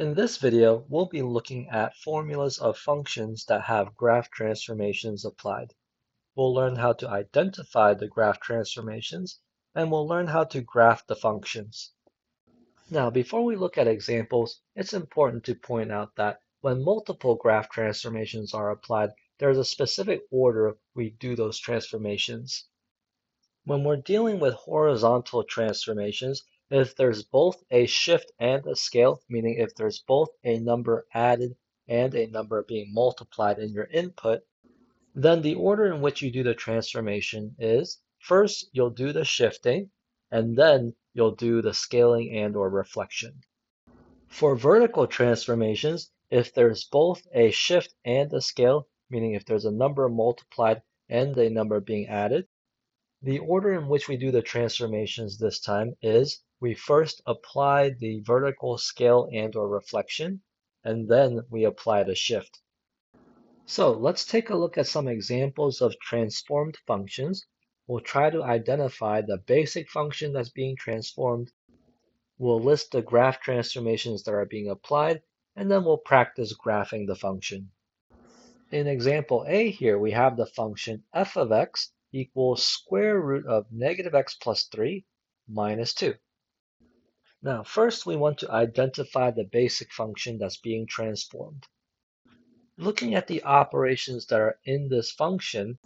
In this video, we'll be looking at formulas of functions that have graph transformations applied. We'll learn how to identify the graph transformations, and we'll learn how to graph the functions. Now, before we look at examples, it's important to point out that when multiple graph transformations are applied, there's a specific order we do those transformations. When we're dealing with horizontal transformations, if there's both a shift and a scale, meaning if there's both a number added and a number being multiplied in your input, then the order in which you do the transformation is first you'll do the shifting, and then you'll do the scaling and or reflection. For vertical transformations, if there's both a shift and a scale, meaning if there's a number multiplied and a number being added, the order in which we do the transformations this time is we first apply the vertical scale and or reflection, and then we apply the shift. So let's take a look at some examples of transformed functions. We'll try to identify the basic function that's being transformed. We'll list the graph transformations that are being applied, and then we'll practice graphing the function. In example A here, we have the function f of x equals square root of negative x plus 3 minus 2. Now, first we want to identify the basic function that's being transformed. Looking at the operations that are in this function,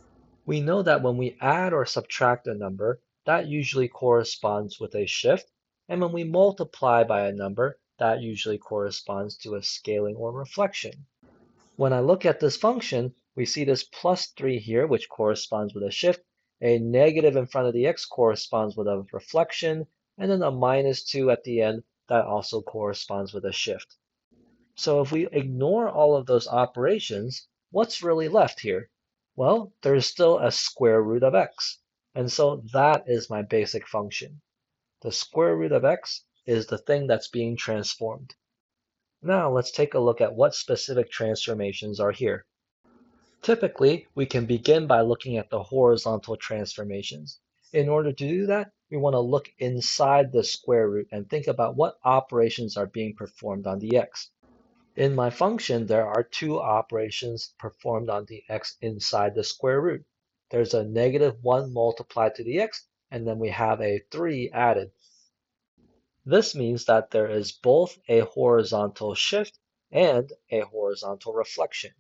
we know that when we add or subtract a number, that usually corresponds with a shift, and when we multiply by a number, that usually corresponds to a scaling or reflection. When I look at this function, we see this plus 3 here, which corresponds with a shift. A negative in front of the x corresponds with a reflection, and then a minus 2 at the end, that also corresponds with a shift. So if we ignore all of those operations, what's really left here? Well, there's still a square root of x. And so that is my basic function. The square root of x is the thing that's being transformed. Now let's take a look at what specific transformations are here. Typically, we can begin by looking at the horizontal transformations. In order to do that, we want to look inside the square root and think about what operations are being performed on the x. In my function, there are two operations performed on the x inside the square root. There's a negative 1 multiplied to the x, and then we have a 3 added. This means that there is both a horizontal shift and a horizontal reflection.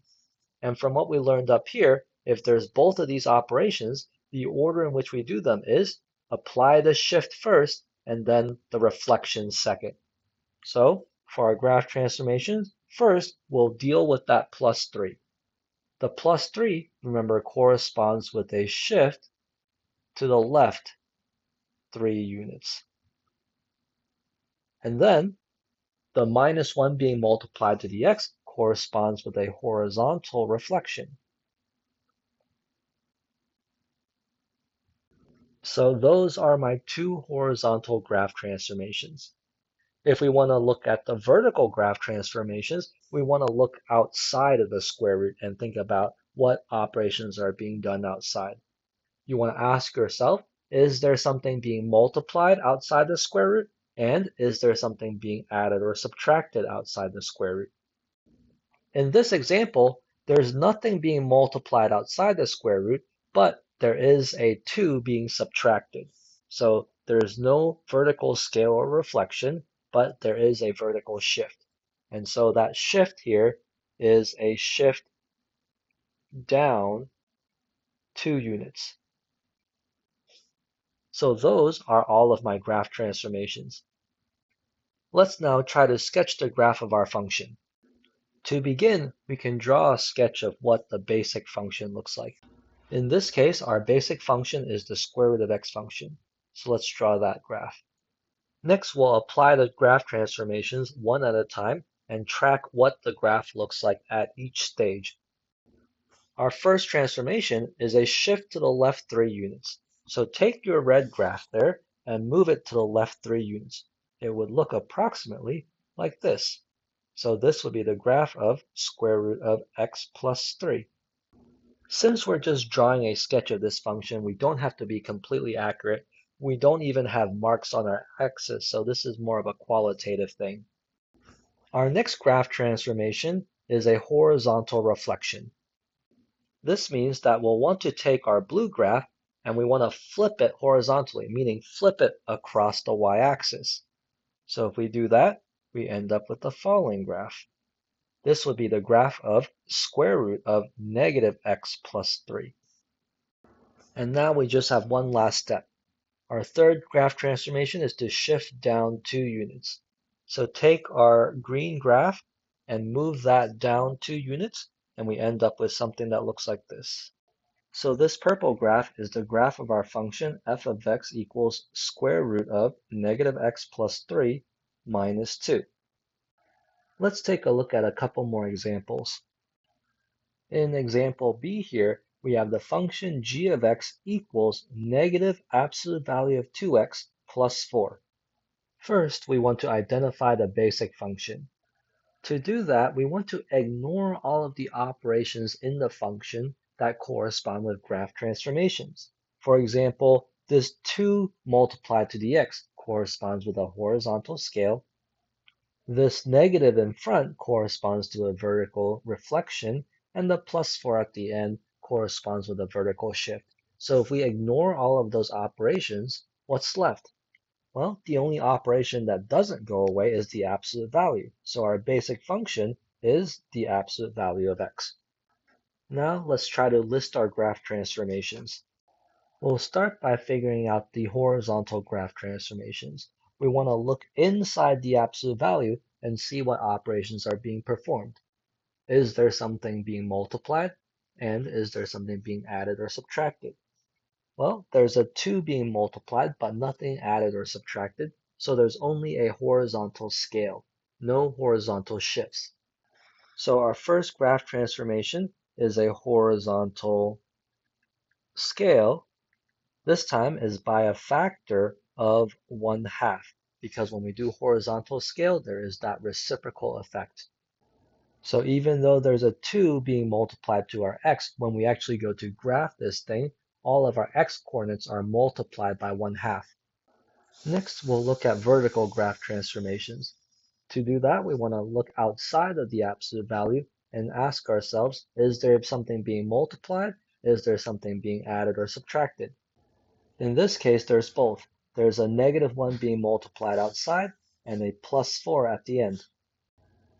And from what we learned up here, if there's both of these operations, the order in which we do them is apply the shift first and then the reflection second. So for our graph transformations, first we'll deal with that plus 3. The plus 3, remember, corresponds with a shift to the left 3 units. And then the minus 1 being multiplied to the x corresponds with a horizontal reflection. So those are my two horizontal graph transformations. If we want to look at the vertical graph transformations, we want to look outside of the square root and think about what operations are being done outside. You want to ask yourself, is there something being multiplied outside the square root? And is there something being added or subtracted outside the square root? In this example, there's nothing being multiplied outside the square root, but there is a 2 being subtracted. So there's no vertical scale or reflection, but there is a vertical shift. And so that shift here is a shift down 2 units. So those are all of my graph transformations. Let's now try to sketch the graph of our function. To begin, we can draw a sketch of what the basic function looks like. In this case, our basic function is the square root of x function. So let's draw that graph. Next, we'll apply the graph transformations one at a time and track what the graph looks like at each stage. Our first transformation is a shift to the left 3 units. So take your red graph there and move it to the left 3 units. It would look approximately like this. So this would be the graph of square root of x plus 3. Since we're just drawing a sketch of this function, we don't have to be completely accurate. We don't even have marks on our axis, so this is more of a qualitative thing. Our next graph transformation is a horizontal reflection. This means that we'll want to take our blue graph and we want to flip it horizontally, meaning flip it across the y-axis. So if we do that, we end up with the following graph. This would be the graph of square root of negative x plus 3. And now we just have one last step. Our third graph transformation is to shift down 2 units. So take our green graph and move that down 2 units, and we end up with something that looks like this. So this purple graph is the graph of our function f of x equals square root of negative x plus 3 minus 2. Let's take a look at a couple more examples. In example B here, we have the function g of x equals negative absolute value of 2x plus 4. First, we want to identify the basic function. To do that, we want to ignore all of the operations in the function that correspond with graph transformations. For example, this 2 multiplied to the x corresponds with a horizontal scale. This negative in front corresponds to a vertical reflection, and the plus 4 at the end corresponds with a vertical shift. So if we ignore all of those operations, what's left? Well, the only operation that doesn't go away is the absolute value. So our basic function is the absolute value of x. Now let's try to list our graph transformations. We'll start by figuring out the horizontal graph transformations. We want to look inside the absolute value and see what operations are being performed. Is there something being multiplied? And is there something being added or subtracted? Well, there's a 2 being multiplied, but nothing added or subtracted, so there's only a horizontal scale, no horizontal shifts. So our first graph transformation is a horizontal scale. This time is by a factor of 1/2, because when we do horizontal scale, there is that reciprocal effect. So even though there's a 2 being multiplied to our x, when we actually go to graph this thing, all of our x coordinates are multiplied by 1/2. Next, we'll look at vertical graph transformations. To do that, we want to look outside of the absolute value and ask ourselves, is there something being multiplied? Is there something being added or subtracted? In this case, there's both. There's a -1 being multiplied outside and a +4 at the end.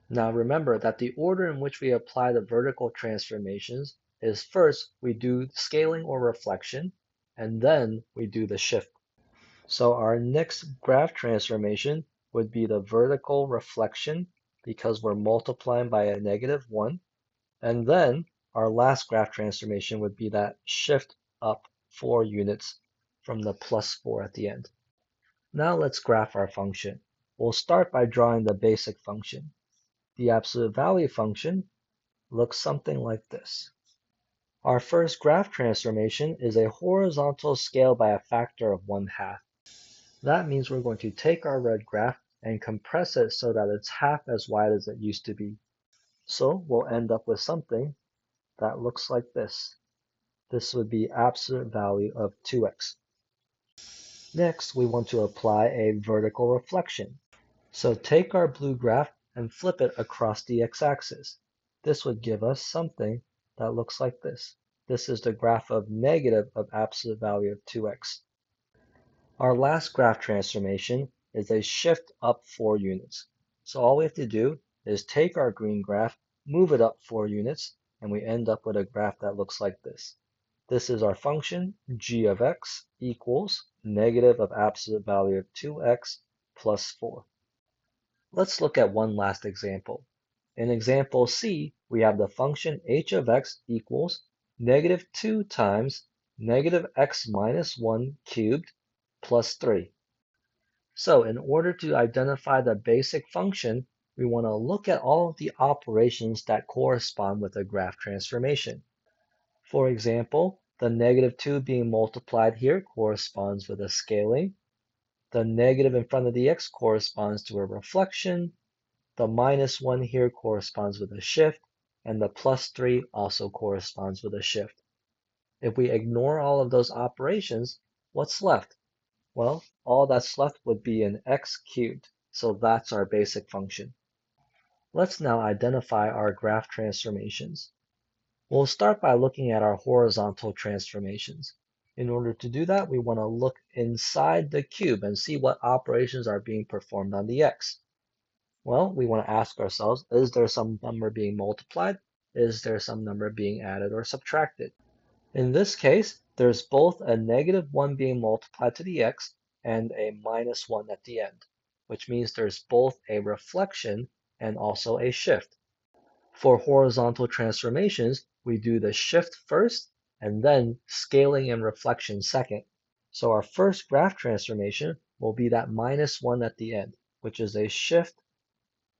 Now remember that the order in which we apply the vertical transformations is first we do scaling or reflection, and then we do the shift. So our next graph transformation would be the vertical reflection because we're multiplying by a -1. And then our last graph transformation would be that shift up 4 units from the +4 at the end. Now let's graph our function. We'll start by drawing the basic function. The absolute value function looks something like this. Our first graph transformation is a horizontal scale by a factor of 1/2. That means we're going to take our red graph and compress it so that it's half as wide as it used to be. So we'll end up with something that looks like this. This would be absolute value of 2x. Next, we want to apply a vertical reflection. So take our blue graph and flip it across the x-axis. This would give us something that looks like this. This is the graph of negative of absolute value of 2x. Our last graph transformation is a shift up 4 units. So all we have to do is take our green graph, move it up 4 units, and we end up with a graph that looks like this. This is our function g of x equals negative of absolute value of 2x plus 4. Let's look at one last example. In example C, we have the function h of x equals -2 times negative x minus 1 cubed plus 3. So in order to identify the basic function, we want to look at all of the operations that correspond with a graph transformation. For example, the -2 being multiplied here corresponds with a scaling. The negative in front of the x corresponds to a reflection. The -1 here corresponds with a shift, and the +3 also corresponds with a shift. If we ignore all of those operations, what's left? Well, all that's left would be an x cubed, so that's our basic function. Let's now identify our graph transformations. We'll start by looking at our horizontal transformations. In order to do that, we want to look inside the cube and see what operations are being performed on the x. Well, we want to ask ourselves, is there some number being multiplied? Is there some number being added or subtracted? In this case, there's both a -1 being multiplied to the x and a -1 at the end, which means there's both a reflection and also a shift. For horizontal transformations, we do the shift first and then scaling and reflection second. So our first graph transformation will be that -1 at the end, which is a shift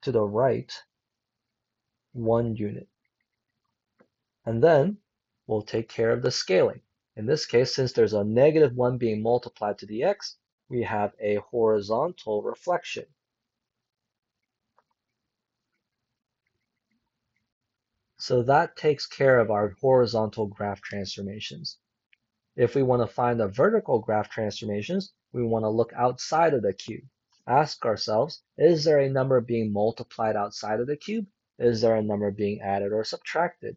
to the right 1 unit. And then we'll take care of the scaling. In this case, since there's a -1 being multiplied to the x, we have a horizontal reflection. So that takes care of our horizontal graph transformations. If we want to find the vertical graph transformations, we want to look outside of the cube. Ask ourselves, is there a number being multiplied outside of the cube? Is there a number being added or subtracted?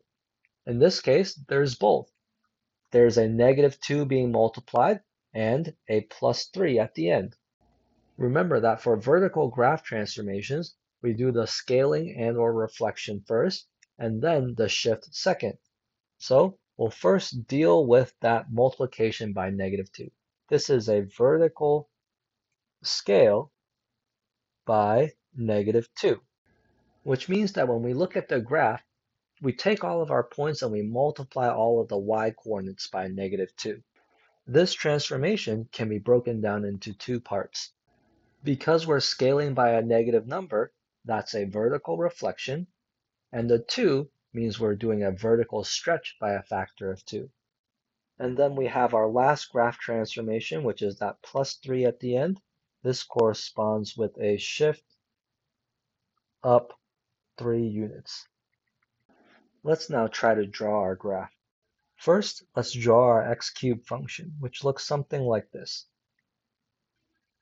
In this case, there's both. There's a -2 being multiplied and a +3 at the end. Remember that for vertical graph transformations, we do the scaling and or reflection first, and then the shift second. So we'll first deal with that multiplication by -2. This is a vertical scale by -2, which means that when we look at the graph, we take all of our points and we multiply all of the y coordinates by -2. This transformation can be broken down into two parts. Because we're scaling by a negative number, that's a vertical reflection, and the 2 means we're doing a vertical stretch by a factor of 2. And then we have our last graph transformation, which is that +3 at the end. This corresponds with a shift up 3 units. Let's now try to draw our graph. First, let's draw our x cubed function, which looks something like this.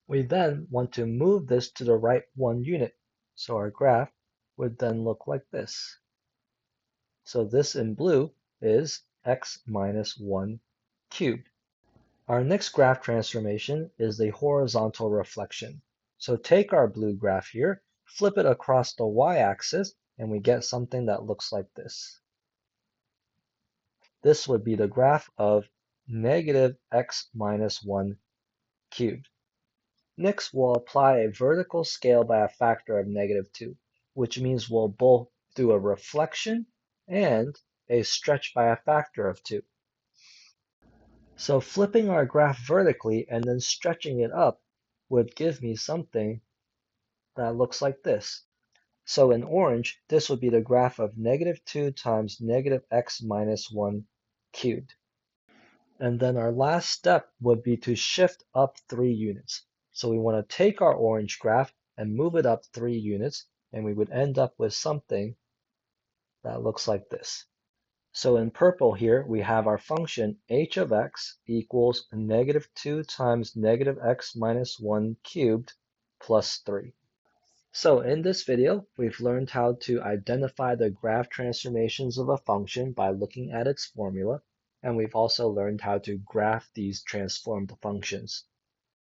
We then want to move this to the right 1 unit, so our graph would then look like this. So this in blue is x minus 1 cubed. Our next graph transformation is the horizontal reflection. So take our blue graph here, flip it across the y-axis, and we get something that looks like this. This would be the graph of -x minus 1 cubed. Next, we'll apply a vertical scale by a factor of -2, which means we'll both do a reflection and a stretch by a factor of 2. So flipping our graph vertically and then stretching it up would give me something that looks like this. So in orange, this would be the graph of -2 times -x minus 1 cubed. And then our last step would be to shift up 3 units. So we want to take our orange graph and move it up 3 units, and we would end up with something that looks like this. So in purple here, we have our function h of x equals -2 times -x minus 1 cubed plus 3. So in this video, we've learned how to identify the graph transformations of a function by looking at its formula, and we've also learned how to graph these transformed functions.